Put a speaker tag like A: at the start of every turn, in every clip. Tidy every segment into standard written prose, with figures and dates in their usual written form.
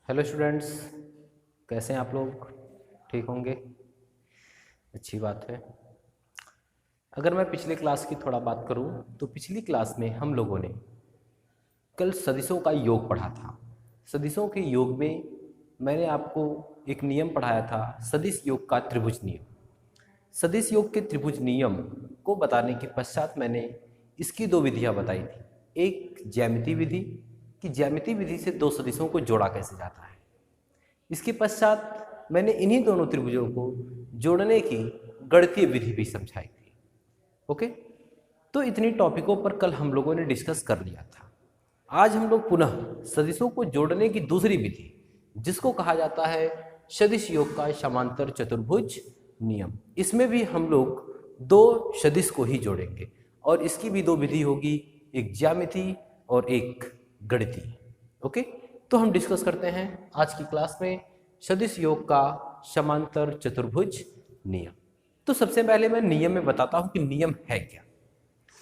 A: Hello students, कैसे हैं आप लोग? ठीक होंगे, अच्छी बात है। अगर मैं पिछले क्लास की थोड़ा बात करूं तो पिछली क्लास में हम लोगों ने कल सदिशों का योग पढ़ा था। सदिशों के योग में मैंने आपको एक नियम पढ़ाया था, सदिश योग का त्रिभुज नियम। सदिश योग के त्रिभुज नियम को बताने के पश्चात मैंने इसकी दो विधियां बताई थी। एक ज्यामिति विधि, कि ज्यामिति विधि से दो सदिशों को जोड़ा कैसे जाता है। इसके पश्चात मैंने इन्हीं दोनों त्रिभुजों को जोड़ने की गणितीय विधि भी समझाई थी। ओके, तो इतनी टॉपिकों पर कल हम लोगों ने डिस्कस कर लिया था। आज हम लोग पुनः सदिशों को जोड़ने की दूसरी विधि, जिसको कहा जाता है सदिश योग का समांतर चतुर्भुज नियम, इसमें भी हम लोग दो सदिश को ही जोड़ेंगे और इसकी भी दो विधि होगी, एक ज्यामिति और एक गणितीय। ओके, तो हम डिस्कस करते हैं आज की क्लास में सदिश योग का समांतर चतुर्भुज नियम। तो सबसे पहले मैं नियम में बताता हूं कि नियम है क्या,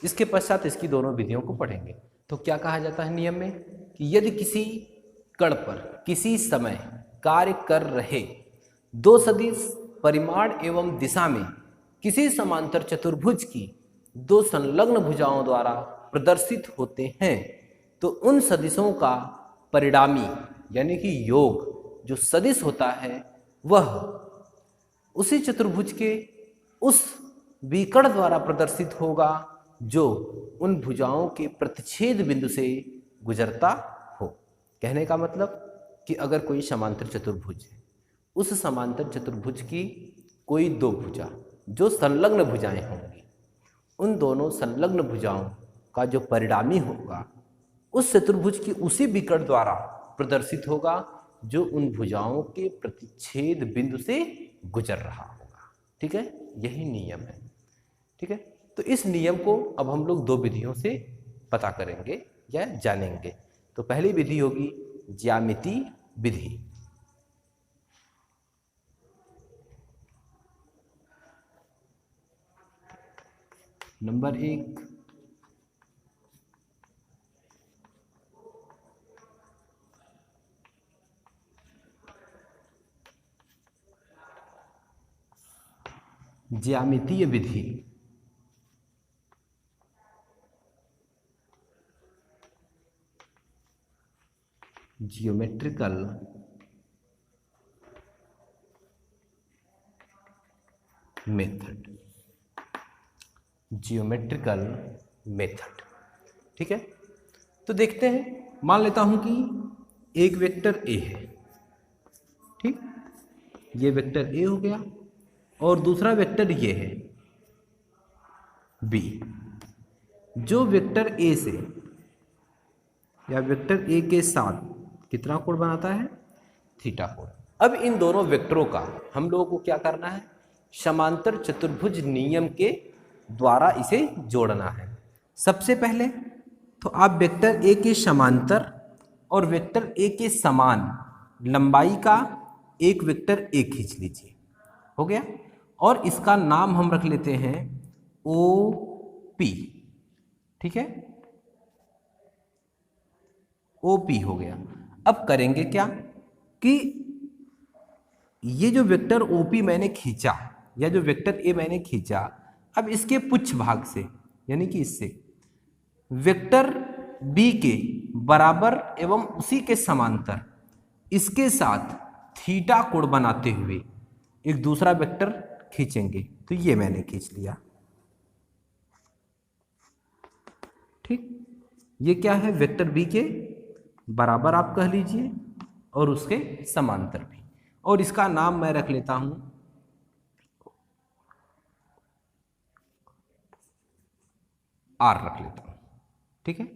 A: इसके पश्चात इसकी दोनों विधियों को पढ़ेंगे। तो क्या कहा जाता है नियम में कि यदि किसी कण पर किसी समय कार्य कर रहे दो सदिश परिमाण एवं दिशा में किसी समांतर चतुर्भुज की दो संलग्न भुजाओं द्वारा प्रदर्शित होते हैं, तो उन सदिशों का परिणामी यानी कि योग जो सदिश होता है वह उसी चतुर्भुज के उस विकर्ण द्वारा प्रदर्शित होगा जो उन भुजाओं के प्रतिच्छेद बिंदु से गुजरता हो। कहने का मतलब कि अगर कोई समांतर चतुर्भुज है, उस समांतर चतुर्भुज की कोई दो भुजा जो संलग्न भुजाएं होंगी, उन दोनों संलग्न भुजाओं का जो परिणामी होगा उस चतुर्भुज की उसी विकर्ण द्वारा प्रदर्शित होगा जो उन भुजाओं के प्रतिच्छेद बिंदु से गुजर रहा होगा। ठीक है, यही नियम है। ठीक है, तो इस नियम को अब हम लोग दो विधियों से पता करेंगे या जानेंगे। तो पहली विधि होगी ज्यामिति विधि। नंबर एक, ज्यामितीय विधि। Geometrical method. Geometrical method. ठीक है, तो देखते हैं। मान लेता हूं कि एक वेक्टर ए है। ठीक, ये वेक्टर ए हो गया और दूसरा वेक्टर ये है बी। जो वेक्टर ए से या वेक्टर ए के साथ कितना कोण बनाता है? थीटा कोण। अब इन दोनों वेक्टरों का हम लोगों को क्या करना है? समांतर चतुर्भुज नियम के द्वारा इसे जोड़ना है। सबसे पहले तो आप वेक्टर ए के समांतर और वेक्टर ए के समान लंबाई का एक वेक्टर ए खींच लीजिए। हो गया, और इसका नाम हम रख लेते हैं ओ पी। ठीक है, OP हो गया। अब करेंगे क्या कि ये जो वेक्टर OP मैंने खींचा या जो वेक्टर A मैंने खींचा, अब इसके पुच्छ भाग से यानी कि इससे वेक्टर B के बराबर एवं उसी के समांतर इसके साथ थीटा कोण बनाते हुए एक दूसरा वेक्टर खींचेंगे। तो ये मैंने खींच लिया। ठीक, ये क्या है? वेक्टर B के बराबर आप कह लीजिए और उसके समांतर भी, और इसका नाम मैं रख लेता हूं आर रख लेता हूं। ठीक है,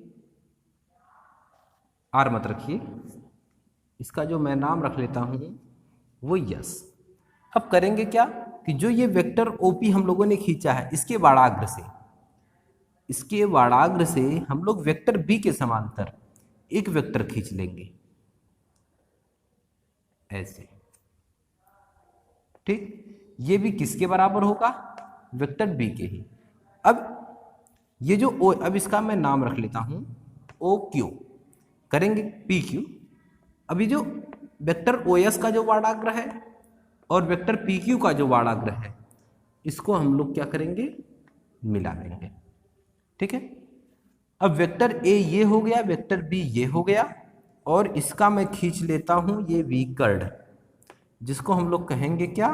A: आर मत रखिए, इसका जो मैं नाम रख लेता हूं वो यस। अब करेंगे क्या कि जो ये वेक्टर OP हम लोगों ने खींचा है, इसके वाड़ाग्र से हम लोग वेक्टर B के समांतर एक वेक्टर खींच लेंगे ऐसे। ठीक, ये भी किसके बराबर होगा? वेक्टर B के ही। अब ये जो O, अब इसका मैं नाम रख लेता हूं OQ। करेंगे PQ। अभी जो वेक्टर OS का जो वाडाग्र है और वेक्टर PQ का जो वाडाग्र है, इसको हम लोग क्या करेंगे, मिला देंगे। ठीक है, अब वेक्टर A ये हो गया, वेक्टर B ये हो गया, और इसका मैं खींच लेता हूं ये विकर्ण, जिसको हम लोग कहेंगे क्या,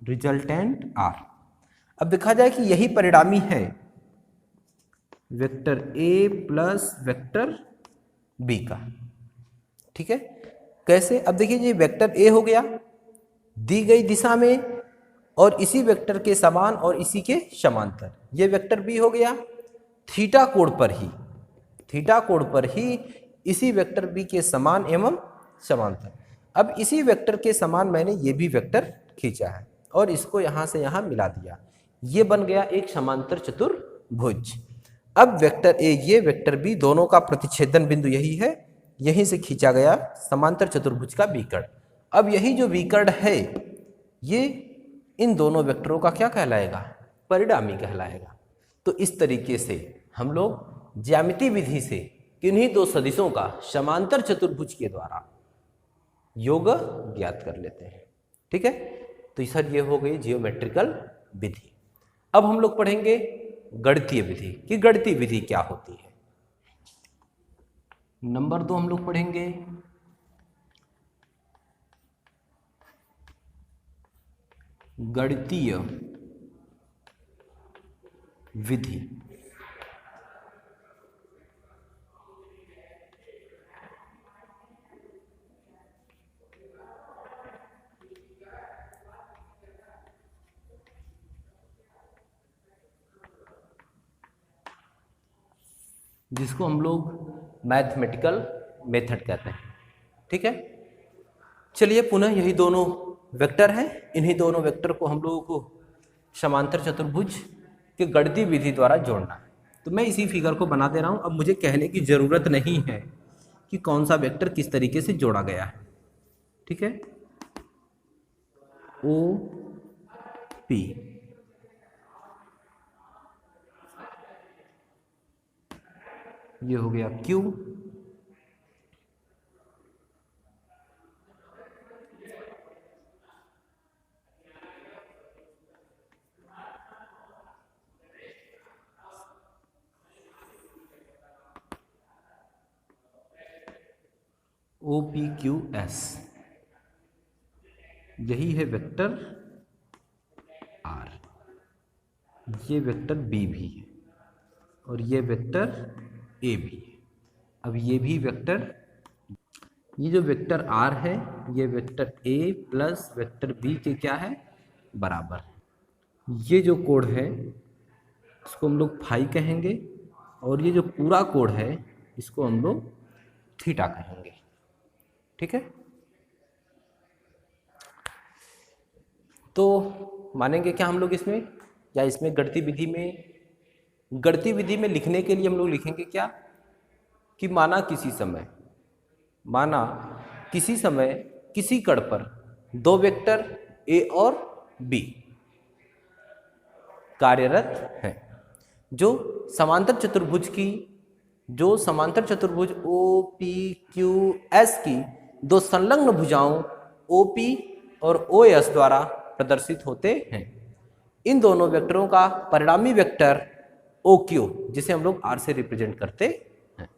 A: रिजल्टेंट R। अब देखा जाए कि यही परिणामी है vector A plus vector B का। ठीक है, कैसे, अब देखिए ये वेक्टर A हो गया दी गई दिशा में और इसी वेक्टर के समान और इसी के समांतर, ये वेक्टर B हो गया थीटा कोण पर ही, थीटा कोण पर ही इसी वेक्टर B के समान एवं समांतर। अब इसी वेक्टर के समान मैंने ये भी वेक्टर खींचा है और इसको यहाँ से यहाँ मिला दिया, ये बन गया एक समांतर चतुर्भुज। अब वेक्टर A ये वेक्टर B दोनों का प्रतिच्छेदन बिंदु यही है, यहीं से खींचा गया समांतर चतुर्भुज का विकर्ण। अब यही जो विकर्ण है ये इन दोनों वेक्टरों का क्या कहलाएगा, परिणामी कहलाएगा। तो इस तरीके से हम लोग ज्यामितीय विधि से किन्हीं दो सदिशों का समांतर चतुर्भुज के द्वारा योग ज्ञात कर लेते हैं। ठीक है, तो सर ये हो गई जियोमेट्रिकल विधि। अब हम लोग पढ़ेंगे गणितीय विधि कि गणितीय विधि क्या होती है। नंबर 2 हम लोग पढ़ेंगे गणितीय विधि। जिसको हम लोग मैथमेटिकल मेथड कहते हैं। ठीक है, चलिए पुनः यही दोनों वेक्टर हैं, इन्हीं दोनों वेक्टर को हम लोगों को समांतर चतुर्भुज के गणितीय विधि द्वारा जोड़ना है। तो मैं इसी फिगर को बना दे रहा हूं, अब मुझे कहने की जरूरत नहीं है कि कौन सा वेक्टर किस तरीके से जोड़ा गया है। ठीक है, OP ये हो गया Q, OPQS यही है वेक्टर R, ये वेक्टर B भी है और ये वेक्टर A भी है। अब ये भी वेक्टर, ये जो वेक्टर R है ये vector A plus vector B के क्या है, बराबर। ये जो कोण है इसको हम लोग फाई कहेंगे और ये जो पूरा कोण है इसको हम लोग थीटा कहेंगे। ठीक है, तो मानेंगे क्या हम लोग इसमें, या इसमें गणितीय विधि में लिखने के लिए हम लोग लिखेंगे क्या कि माना किसी समय किसी कण पर दो वेक्टर A और B कार्यरत हैं, जो समांतर चतुर्भुज OPQS की दो संलग्न भुजाओं OP और OS द्वारा प्रदर्शित होते हैं। इन दोनों वेक्टरों का परिणामी वेक्टर OQ, जिसे हम लोग R से रिप्रेजेंट करते हैं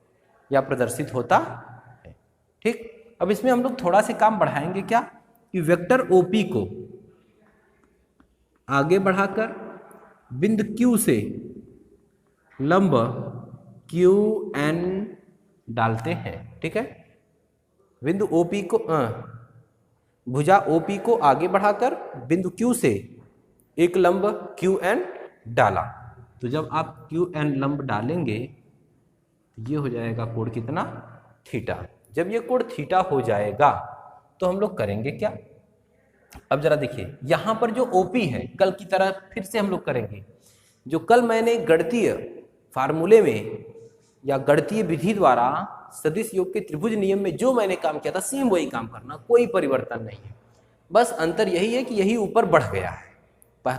A: या प्रदर्शित होता है। ठीक, अब इसमें हम लोग थोड़ा सा काम बढ़ाएंगे क्या कि वेक्टर OP को आगे बढ़ाकर बिंदु Q से लंब QN डालते हैं। ठीक है, बिंदु OP को भुजा OP को आगे बढ़ाकर बिंदु Q से एक लंब QN डाला, तो जब आप QN लंब डालेंगे ये हो जाएगा कोण कितना, थीटा। जब ये कोण थीटा हो जाएगा तो हम लोग करेंगे क्या, अब जरा देखिए यहां पर जो OP है कल की तरह फिर से हम लोग करेंगे, जो कल मैंने गणितीय फार्मूले में या गणितीय विधि द्वारा सदिश योग के त्रिभुज नियम में जो मैंने काम किया था सेम वही काम करना, कोई परिवर्तन नहीं है। बस अंतर यही है कि यही ऊपर बढ़ गया है,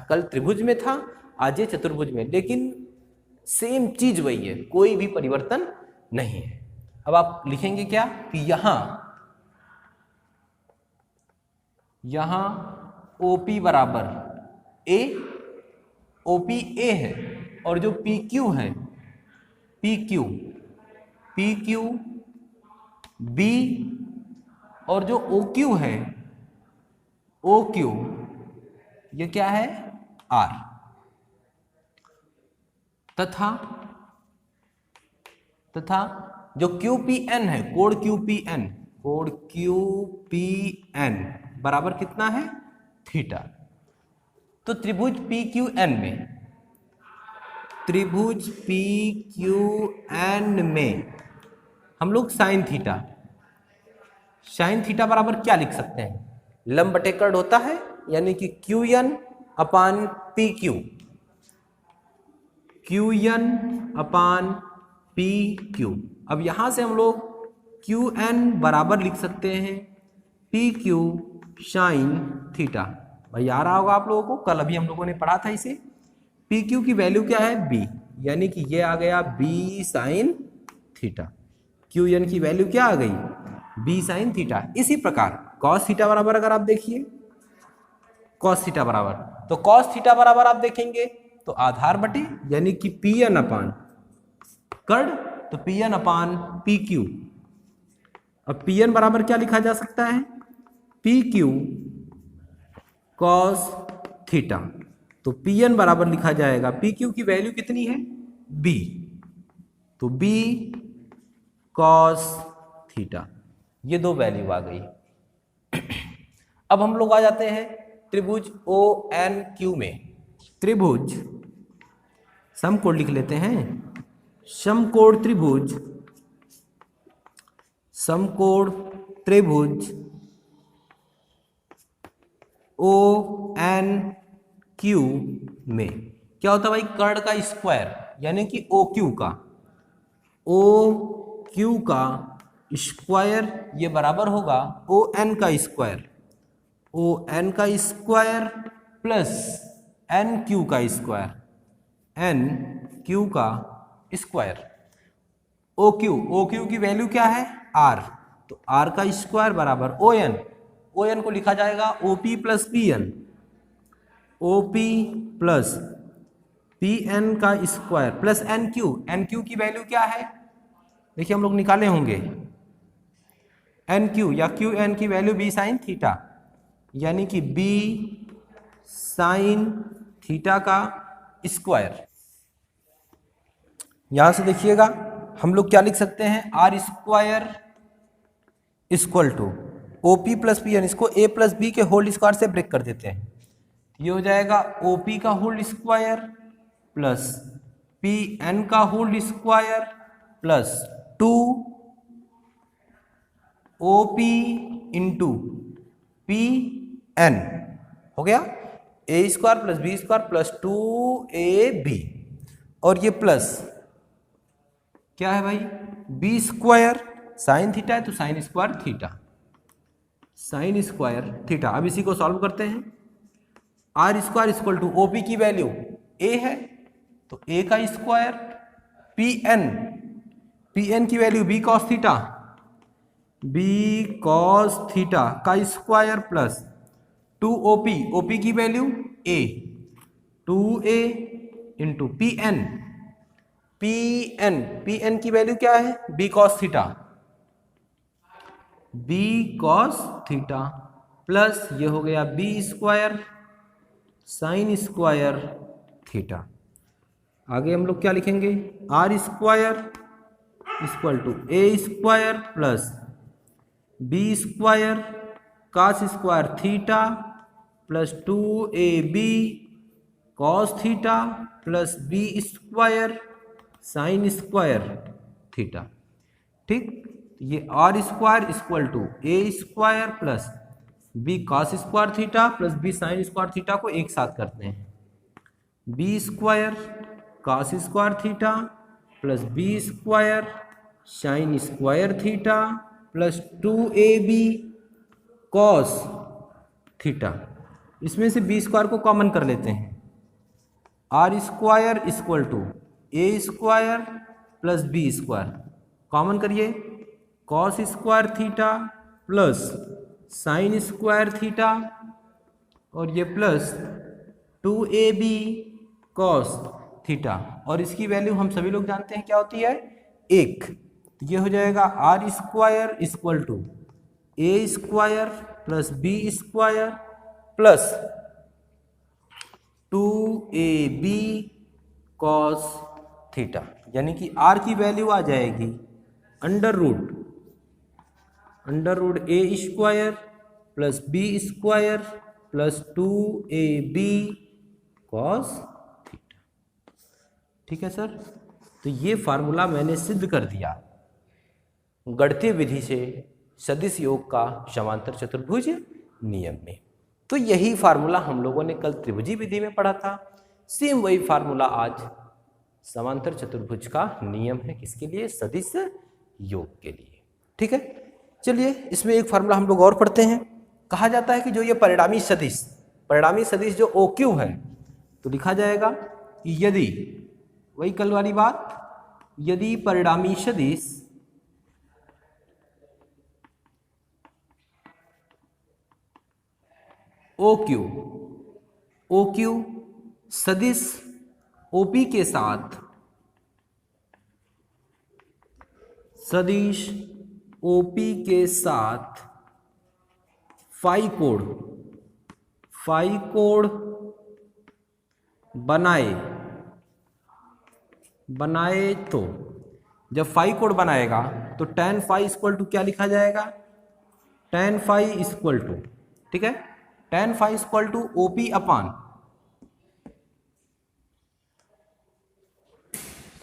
A: कल त्रिभुज में था आज ये चतुर्भुज में, लेकिन सेम चीज वही है, कोई भी परिवर्तन नहीं है। अब आप लिखेंगे क्या कि यहां यहाँ OP बराबर A, OP A है, और जो PQ है PQ B, और जो OQ है OQ ये क्या है R, तथा जो QPN है, कोड QPN बराबर कितना है थीटा। तो त्रिभुज PQN में हम लोग साइन थीटा बराबर क्या लिख सकते हैं, लंब बटे कर्ण होता है, यानी कि QN अपान PQ। अब यहां से हम लोग QN बराबर लिख सकते हैं PQ साइन थीटा। भाई आ रहा होगा आप लोगों को, कल अभी हम लोगों ने पढ़ा था इसे। PQ की वैल्यू क्या है B, यानी कि ये आ गया B साइन थीटा। QN की वैल्यू क्या आ गई B साइन थीटा। इसी प्रकार cos थीटा बराबर, अगर आप देखिए cos थीटा बराबर, तो cos थीटा बराबर आप देखेंगे तो आधार बटे, यानी कि PN अपान कर्ण, तो PN अपान PQ। अब PN बराबर क्या लिखा जा सकता है PQ cos थीटा। तो PN बराबर लिखा जाएगा, PQ की वैल्यू कितनी है B, तो B cos थीटा। ये दो वैल्यू आ गई। अब हम लोग आ जाते हैं त्रिभुज ONQ में। त्रिभुज समकोण लिख लेते हैं, समकोण त्रिभुज ONQ में क्या होता है भाई, कर्ण का स्क्वायर, यानी कि OQ का स्क्वायर ये बराबर होगा ON का स्क्वायर प्लस NQ का स्क्वायर। OQ की वैल्यू क्या है R, तो R का स्क्वायर बराबर ON को लिखा जाएगा OP प्लस PN का स्क्वायर प्लस NQ की वैल्यू क्या है, देखिए हम लोग निकाले होंगे, NQ या QN की वैल्यू B साइन थीटा, यानी कि B साइन थीटा का स्क्वायर। यहां से देखिएगा हम लोग क्या लिख सकते हैं, R square equal to OP plus PN, इसको A प्लस B के होल स्क्वायर से ब्रेक कर देते हैं, ये हो जाएगा OP का होल स्क्वायर प्लस PN का whole square plus 2OP into PN हो गया, A square plus B square plus 2AB, और ये प्लस क्या है भाई B स्क्वायर, साइन थीटा है तो साइन स्क्वायर थीटा। अब इसी को सॉल्व करते हैं, R square equal to OP की वैल्यू A है तो A का स्क्वायर, PN की वैल्यू B cos थीटा का स्क्वायर प्लस 2OP की value A, 2A into PN की वैल्यू क्या है B cos थीटा प्लस ये हो गया B square sine square theta. आगे हम लोग क्या लिखेंगे, R square equal to A square plus B square cos square theta plus 2AB cos theta plus B square sine square theta. ठीक, ये R square equal to A square plus B cos square theta plus B sine square theta को एक साथ करते हैं, B square cos square theta plus B square sine square theta plus 2AB cos theta. इसमें से B square को common कर लेते हैं, R square equal to A square plus B square common करिए, cos square theta plus sine square theta और ये plus 2ab cos theta, और इसकी वैल्यू हम सभी लोग जानते हैं क्या होती है, 1। तो ये हो जाएगा r square equal to a square plus B square plus 2ab cos theta, यानी कि आर की वैल्यू आ जाएगी अंडर रूट ए square plus B square plus 2ab cos theta. ठीक है सर, तो ये फार्मूला मैंने सिद्ध कर दिया गणितीय विधि से सदिश योग का समांतर चतुर्भुज नियम में। तो यही फार्मूला हम लोगों ने कल त्रिभुजी विधि में पढ़ा था, सेम वही फार्मूला आज समांतर चतुर्भुज का नियम है, किसके लिए, सदिश योग के लिए। ठीक है, चलिए इसमें एक फार्मूला हम लोग और पढ़ते हैं। कहा जाता है कि जो ये परिणामी सदिश जो OQ है, तो लिखा जाएगा कि यदि, वही कल वाली बात, यदि परिणामी सदिश OQ सदिश OP के साथ, सदिश OP के साथ फाई कोण बनाए तो जब फाई कोण बनाएगा तो tan फाई इक्वल टू क्या लिखा जाएगा, tan फाई इक्वल टू, ठीक है, tan phi equal to OP upon,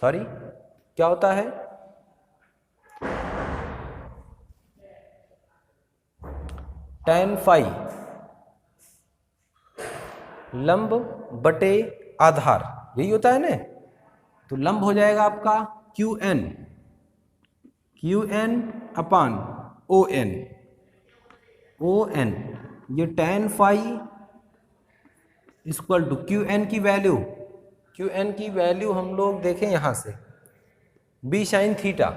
A: sorry क्या होता है, tan फाई लंब बटे आधार, यही होता है ना। तो लंब हो जाएगा आपका QN अपान ON, ये tan phi equal to QN की वैल्यू हम लोग देखें यहाँ से B साइन थीटा,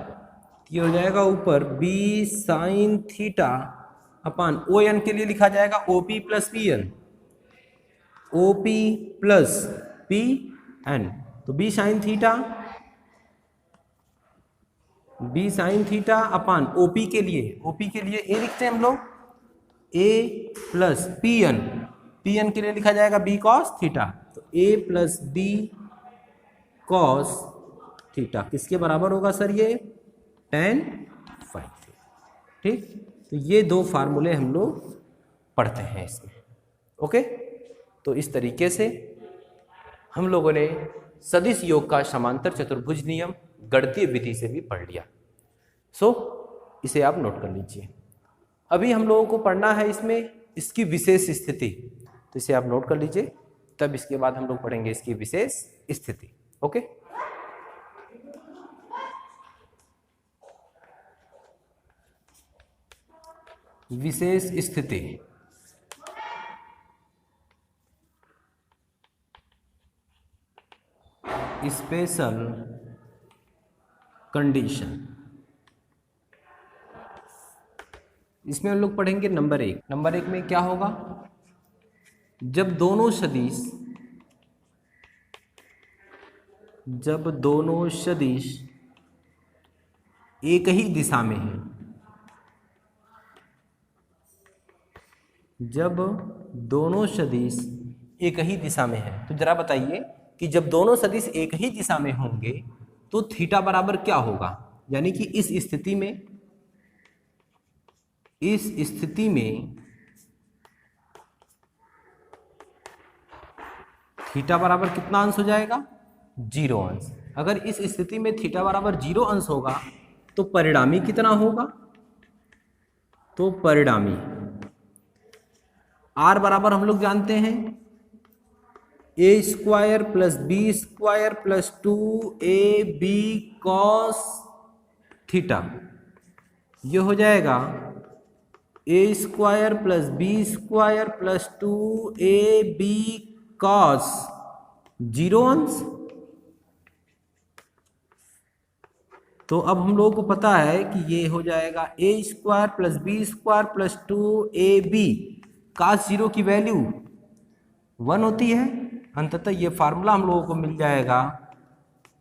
A: ये हो जाएगा ऊपर B sine theta upon ON के लिए लिखा जाएगा OP प्लस PN, तो B साइन थीटा अपान OP के लिए A लिखते हैं हम लोग, A प्लस PN के लिए लिखा जाएगा B कॉस थीटा, तो A plus B cos theta किसके बराबर होगा सर, ये tan फाई। ठीक, तो ये दो फार्मूले हम लोग पढ़ते हैं इसमें। ओके, तो इस तरीके से हम लोगों ने सदिश योग का समांतर चतुर्भुज नियम गणितीय विधि से भी पढ़ लिया। इसे आप नोट कर लीजिए। अभी हम लोगों को पढ़ना है इसमें इसकी विशेष स्थिति, तो इसे आप नोट कर लीजिए, तब इसके बाद हम लोग पढ़ेंगे इसकी विशेष स्थिति। ओके, विशेष स्थिति, स्पेशल कंडीशन। इसमें हम लोग पढ़ेंगे नंबर एक में क्या होगा, जब दोनों सदिश एक ही दिशा में हैं, जब दोनों सदिश एक ही दिशा में है, तो जरा बताइए कि जब दोनों सदिश एक ही दिशा में होंगे तो थीटा बराबर क्या होगा, यानी कि इस स्थिति में थीटा बराबर कितना अंश हो जाएगा, 0 अंश। अगर इस स्थिति में थीटा बराबर 0 अंश होगा तो परिणामी कितना होगा, तो परिणामी R बराबर हम लोग जानते हैं A square plus B square plus 2AB cos theta, ये हो जाएगा A square plus B square plus 2AB cos 0 अंश, तो अब हम लोगों को पता है कि ये हो जाएगा ए square plus B square plus 2ab। cos 0 की वैल्यू 1 होती है। अंततः ये फार्मूला हम लोगों को मिल जाएगा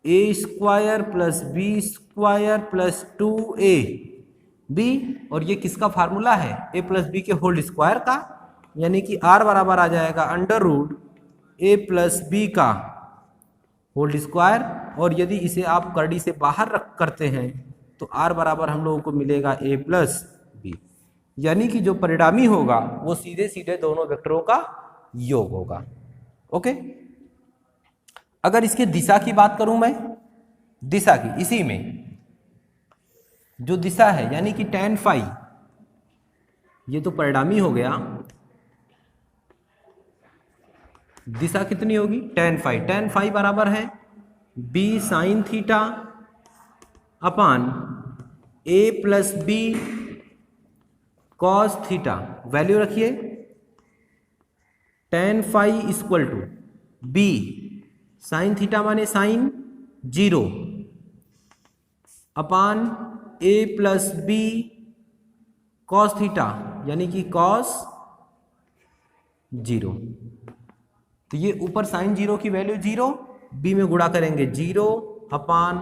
A: ए square plus B square plus 2ab। और ये किसका फार्मूला है? ए प्लस बी के होल स्क्वायर का, यानी कि r बराबर आ जाएगा under root A plus B का होल स्क्वायर। और यदि इसे आप करड़ी से बाहर रख करते हैं तो r बराबर हम लोगों को मिलेगा a प्लस बी, यानी कि जो परिणामी होगा वो सीधे सीधे दोनों वेक्टरों का योग होगा। ओके, अगर इसके दिशा की बात करूं मैं, दिशा की, इसी में जो दिशा है यानी कि tan फाई, ये तो परिणामी हो गया। दिशा कितनी होगी? tan फाई बराबर है b sine theta upon a plus B cos theta. Value रखिए, tan phi equal to b sine theta माने sine 0 upon a plus B cos theta यानी कि कॉस 0। तो ये ऊपर साइन 0 की वैल्यू 0, b में गुणा करेंगे 0 अपान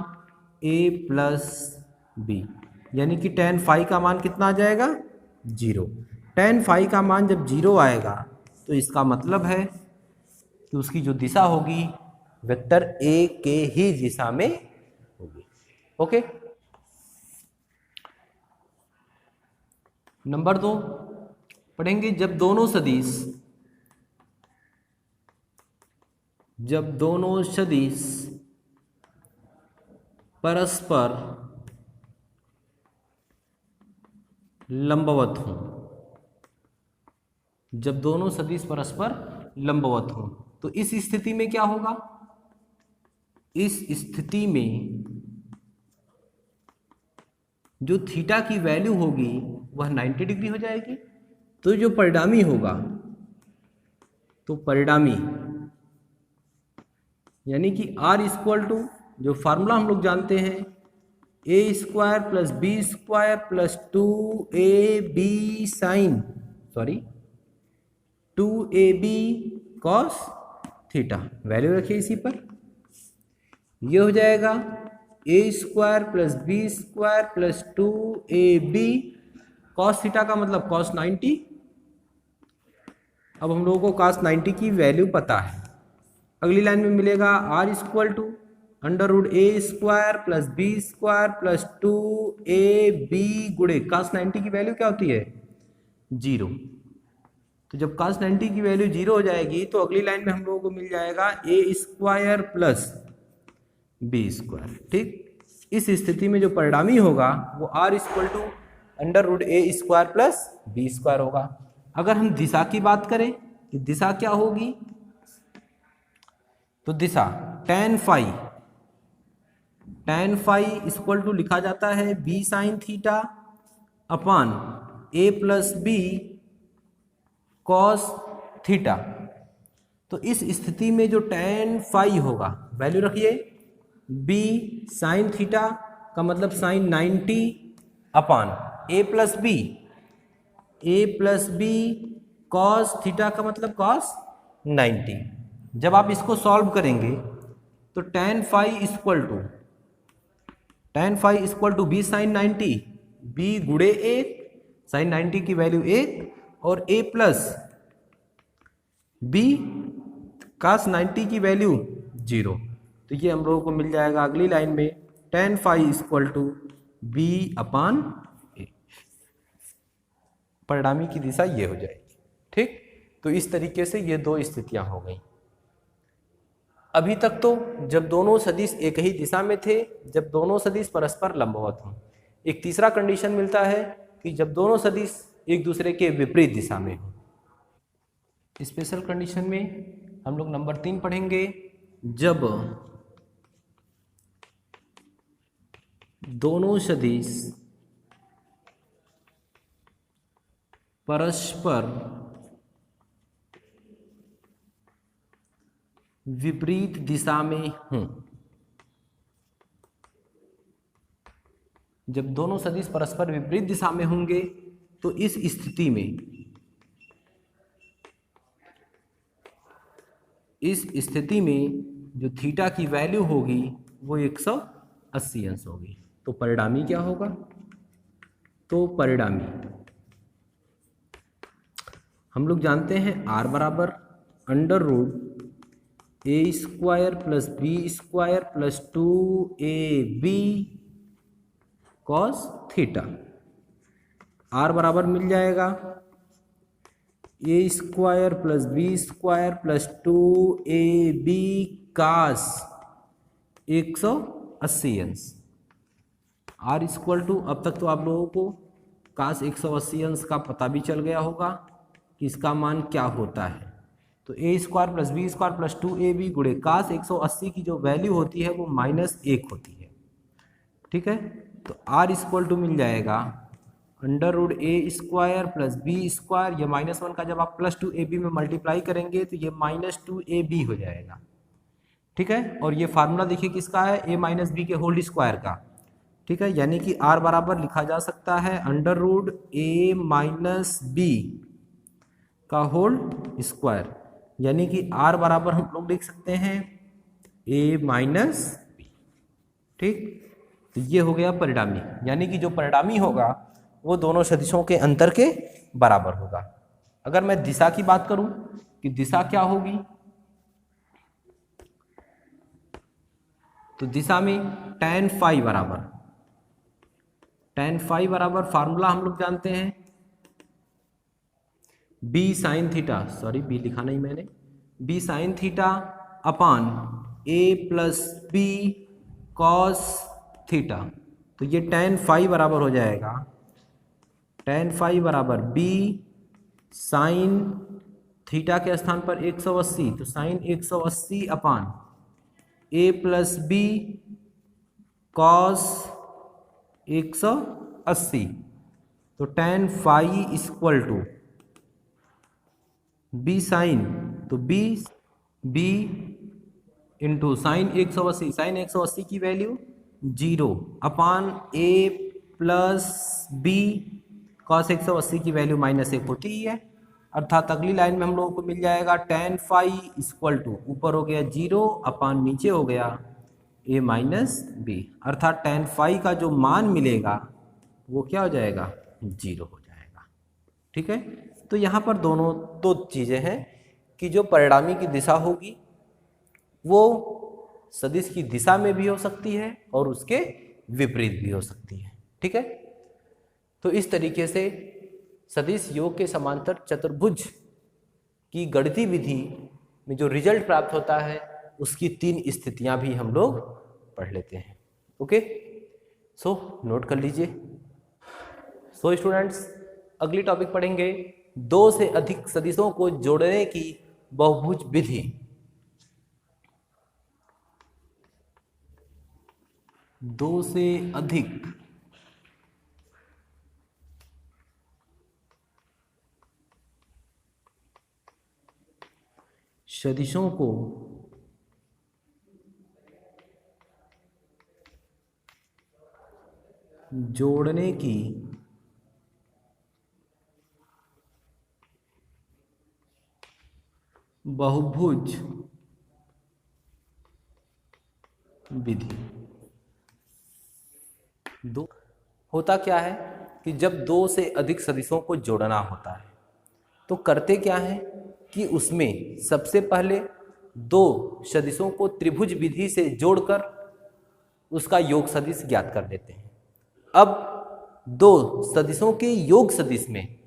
A: a प्लस बी, यानी कि tan फाई का मान कितना आ जाएगा? 0। tan फाई का मान जब 0 आएगा तो इसका मतलब है कि उसकी जो दिशा होगी वेक्टर a के ही दिशा में होगी। ओके, नंबर 2 पढ़ेंगे, जब दोनों सदिश परस्पर लंबवत हों। जब दोनों सदिश परस्पर लंबवत हों तो इस स्थिति में क्या होगा? इस स्थिति में जो थीटा की वैल्यू होगी वह 90 डिग्री हो जाएगी। तो जो परिणामी होगा, तो परिणामी यानी कि r इक्वल टू, जो फार्मूला हम लोग जानते हैं, A square plus B square plus 2ab sine 2ab cos theta. Value रखिए इसी पर, ये हो जाएगा ए square plus B square plus 2ab cos theta का मतलब कॉस 90। अब हम लोगों को कॉस 90 की वैल्यू पता है। अगली लाइन में मिलेगा r equal to under root A square plus B square plus 2ab गुणे कॉस 90 की वैल्यू क्या होती है? 0। तो जब cos 90 की वैल्यू 0 हो जाएगी तो अगली लाइन में हम लोगों को मिल जाएगा ए स्क्वायर प्लस बी स्क्वायर। ठीक, इस स्थिति में जो परिणामी होगा वो r equal to under root A square plus B square होगा। अगर हम दिशा की बात करें कि दिशा क्या होगी, तो दिशा tan फाई इक्वल टू लिखा जाता है b sine theta upon a plus B cos theta. तो इस स्थिति में जो tan फाई होगा, वैल्यू रखिए, b साइन थीटा का मतलब sine 90 upon a plus B cos theta का मतलब कॉस 90। जब आप इसको सॉल्व करेंगे तो tan phi equal to B sine 90, b गुणे 1, साइन 90 की वैल्यू 1 और a प्लस बी cos 90 की वैल्यू 0। तो ये हम लोगों को मिल जाएगा अगली लाइन में tan phi equal to B upon A. परिणामी की दिशा ये हो जाएगी। ठीक, तो इस तरीके से ये दो स्थितियां हो गई। अभी तक तो जब दोनों सदिश एक ही दिशा में थे, जब दोनों सदिश परस्पर लंबवत हों। एक तीसरा कंडीशन मिलता है कि जब दोनों सदिश एक दूसरे के विपरीत दिशा में हों। स्पेशल कंडीशन में हम लोग नंबर 3 पढ़ेंगे, जब दोनों सदिश परस्पर विपरीत दिशा में हों। जब दोनों सदिश परस्पर विपरीत दिशा में होंगे तो इस स्थिति में जो थीटा की वैल्यू होगी वो 180 अंश होगी। तो परिणामी क्या होगा? तो परिणामी हम लोग जानते हैं r बराबर अंडर रूट ए square plus B square plus 2ab cos theta. r बराबर मिल जाएगा ए square plus B square plus 2ab cos 180 अंश। r इक्वल टू, अब तक तो आप लोगों को कास 180 अंश का पता भी चल गया होगा कि इसका मान क्या होता है। तो A square plus B square plus 2ab गुणे कास 180 की जो वैल्यू होती है वो -1 होती है। ठीक है, तो r इक्वल टू मिल जाएगा अंडर रूट ए स्क्वायर प्लस बी स्क्वायर, ये -1 का जब आप प्लस 2ab में मल्टीप्लाई करेंगे तो ये -2ab हो जाएगा। ठीक है, और ये फार्मूला देखिए किसका है, a माइनस बी के होल स्क्वायर का। ठीक है, यानी कि r बराबर लिखा जा सकता है under root a minus B का होल स्क्वायर, यानी कि r बराबर हम लोग लिख सकते हैं a माइनस बी। ठीक, तो ये हो गया परिणामी, यानी कि जो परिणामी होगा वो दोनों सदिशों के अंतर के बराबर होगा। अगर मैं दिशा की बात करूं कि दिशा क्या होगी, तो दिशा में tan फाई बराबर फार्मूला हम लोग जानते हैं b sine theta, sorry b लिखा नहीं मैंने, b sine theta upon a plus B cos theta. तो ये tan फाई बराबर हो जाएगा tan फाई बराबर b साइन थीटा के स्थान पर 180, तो sine 180 upon a plus B cos 180। तो tan phi equal to b sine, तो b इंटू साइन 180, साइन 180 की value 0 upon a plus B cos 180 की वैल्यू -1 होती ही है। अर्थात अगली लाइन में हम लोगों को मिल जाएगा tan फाई इक्वल टू, ऊपर हो गया 0 अपान नीचे हो गया a माइनस बी, अर्थात tan फाई का जो मान मिलेगा वो क्या हो जाएगा, 0 हो जाएगा। ठीक है, तो यहाँ पर दो चीज़ें हैं कि जो परिणामी की दिशा होगी वो सदिश की दिशा में भी हो सकती है और उसके विपरीत भी हो सकती है। ठीक है, तो इस तरीके से सदिश योग के समांतर चतुर्भुज की गणितीय विधि में जो रिजल्ट प्राप्त होता है उसकी 3 स्थितियां भी हम लोग पढ़ लेते हैं। ओके, सो नोट कर लीजिए। सो स्टूडेंट्स, अगली टॉपिक पढ़ेंगे 2 से अधिक सदिशों को जोड़ने की बहुभुज विधि। 2 से अधिक सदिशों को जोड़ने की बहुभुज विधि। दो होता क्या है कि जब 2 से अधिक सदिशों को जोड़ना होता है तो करते क्या है कि उसमें सबसे पहले 2 सदिशों को त्रिभुज विधि से जोड़कर उसका योग सदिश ज्ञात कर देते हैं। अब 2 सदिशों के योग सदिश में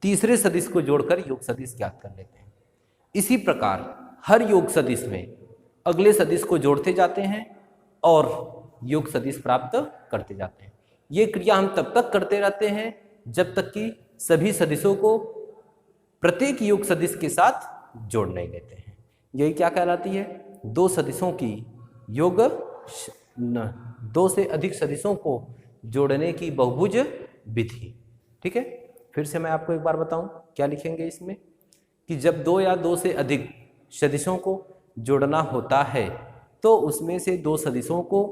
A: तीसरे सदिश को जोड़कर योग सदिश ज्ञात कर लेते हैं। इसी प्रकार हर योग सदिश में अगले सदिश को जोड़ते जाते हैं और योग सदिश प्राप्त करते जाते हैं। ये क्रिया हम तब तक करते रहते हैं जब तक कि सभी सदिशों को प्रत्येक योग सदिश के साथ जोड़ नहीं लेते हैं। यही क्या कहलाती है, 2 सदिशों की योग 2 से अधिक सदिशों को जोड़ने की बहुभुज विधि। ठीक है, फिर से मैं आपको एक बार बताऊं क्या लिखेंगे इसमें, कि जब 2 या 2 से अधिक सदिशों को जोड़ना होता है तो उसमें से 2 सदिशों को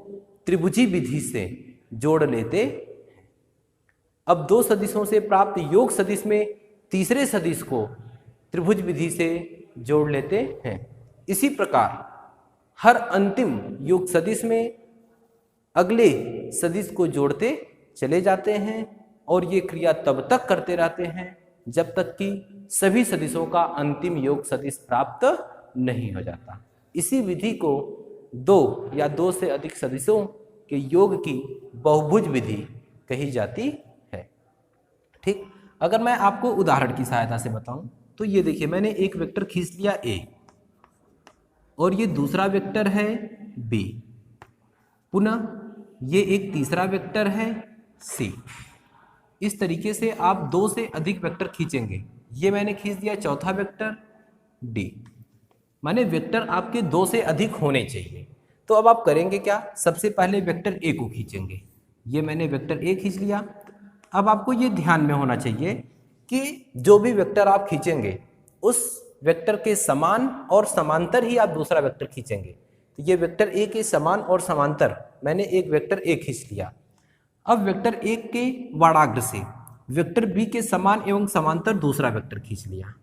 A: त्रिभुजी विधि से जोड़ लेते अब दो सदिशों से प्राप्त योग सदिश में तीसरे सदिश को त्रिभुज विधि से जोड़ लेते हैं। इसी प्रकार हर अंतिम योग सदिश में अगले सदिश को जोड़ते चले जाते हैं और ये क्रिया तब तक करते रहते हैं जब तक कि सभी सदिशों का अंतिम योग सदिश प्राप्त नहीं हो जाता। इसी विधि को दो या दो से अधिक सदिशों के योग की बहुभुज विधि कही जाती है। ठीक, अगर मैं आपको उदाहरण की सहायता से बताऊं तो ये देखिए, मैंने एक वेक्टर खींच लिया A और ये दूसरा वेक्टर है B, पुनः ये एक तीसरा वेक्टर है C। इस तरीके से आप दो से अधिक वेक्टर खींचेंगे। ये मैंने खींच दिया चौथा वेक्टर D, माने वेक्टर आपके दो से अधिक होने चाहिए। तो अब आप करेंगे क्या, सबसे पहले वेक्टर A को खींचेंगे। ये मैंने वेक्टर A खींच लिया। अब आपको ये ध्यान में होना चाहिए कि जो भी वेक्टर आप खींचेंगे उस वेक्टर के समान और समांतर ही आप दूसरा वेक्टर खींचेंगे। तो ये वेक्टर A के समान और समांतर मैंने एक वेक्टर A खींच लिया। अब वेक्टर A के वाडाग्र से वेक्टर B के समान एवं समांतर दूसरा वेक्टर खींच लिया।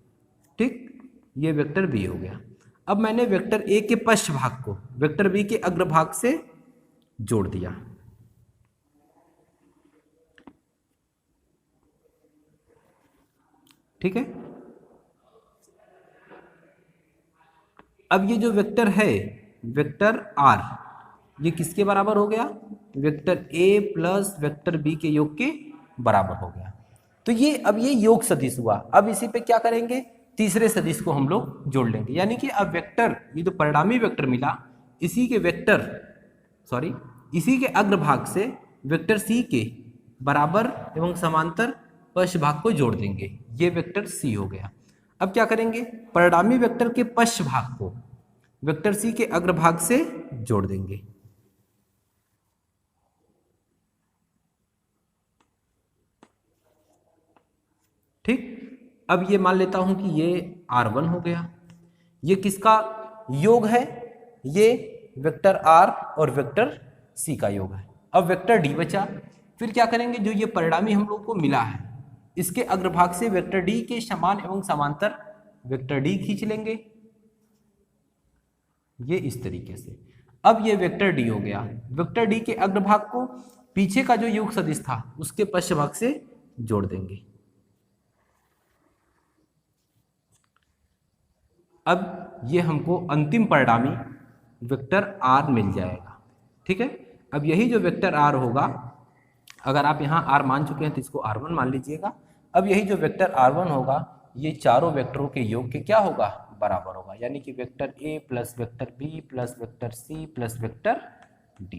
A: ठीक, ये वेक्टर B हो गया। अब मैंने वेक्टर A के पश्च भाग को वेक्टर B के अग्रभाग से जोड़ दिया। ठीक है, अब ये जो वेक्टर है वेक्टर R, ये किसके बराबर हो गया, vector A plus vector B के योग के बराबर हो गया। तो ये अब ये योग सदिश हुआ। अब इसी पे क्या करेंगे, तीसरे सदिश को हम लोग जोड़ लेंगे। यानी कि अब वेक्टर, ये जो परिणामी वेक्टर मिला, इसी के अग्रभाग से वेक्टर C के बराबर एवं समांतर पश्च भाग को जोड़ देंगे। ये वेक्टर C हो गया। अब क्या करेंगे, परिणामी वेक्टर के पश्च भाग को वेक्टर C के अग्रभाग से जोड़ देंगे। ठीक, अब ये मान लेता हूं कि ये R1 हो गया। ये किसका योग है, ये वेक्टर R और वेक्टर C का योग है। अब वेक्टर D बचा। फिर क्या करेंगे, जो ये परिणामी हम लोग को मिला है इसके अग्रभाग से वेक्टर D के समान एवं समांतर वेक्टर D खींच लेंगे, ये इस तरीके से। अब ये वेक्टर D हो गया। वेक्टर D के अग्रभाग को पीछे का जो योग सदिश था उसके पश्च भाग से जोड़ देंगे। अब ये हमको अंतिम परिणामी वेक्टर R मिल जाएगा। ठीक है, अब यही जो वेक्टर R होगा, अगर आप यहाँ R मान चुके हैं तो इसको R1 मान लीजिएगा। अब यही जो वेक्टर R1 होगा ये चारों वेक्टरों के योग के क्या होगा, बराबर होगा। यानी कि vector A plus vector B plus vector C plus vector D।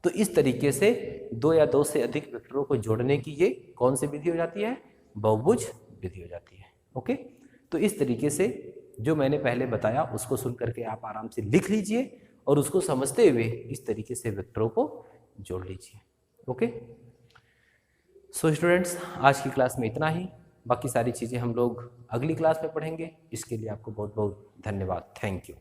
A: तो इस तरीके से दो या दो से अधिक वेक्टरों को जोड़ने की ये कौन सी विधि हो जाती है, बहुभुज विधि हो जाती है। ओके, तो इस तरीके से जो मैंने पहले बताया उसको सुन करके आप आराम से लिख लीजिए और उसको समझते हुए इस तरीके से वेक्टरों को जोड़ लीजिए। ओके, सो स्टूडेंट्स, आज की क्लास में इतना ही। बाकी सारी चीज़ें हम लोग अगली क्लास में पढ़ेंगे। इसके लिए आपको बहुत बहुत धन्यवाद। Thank you.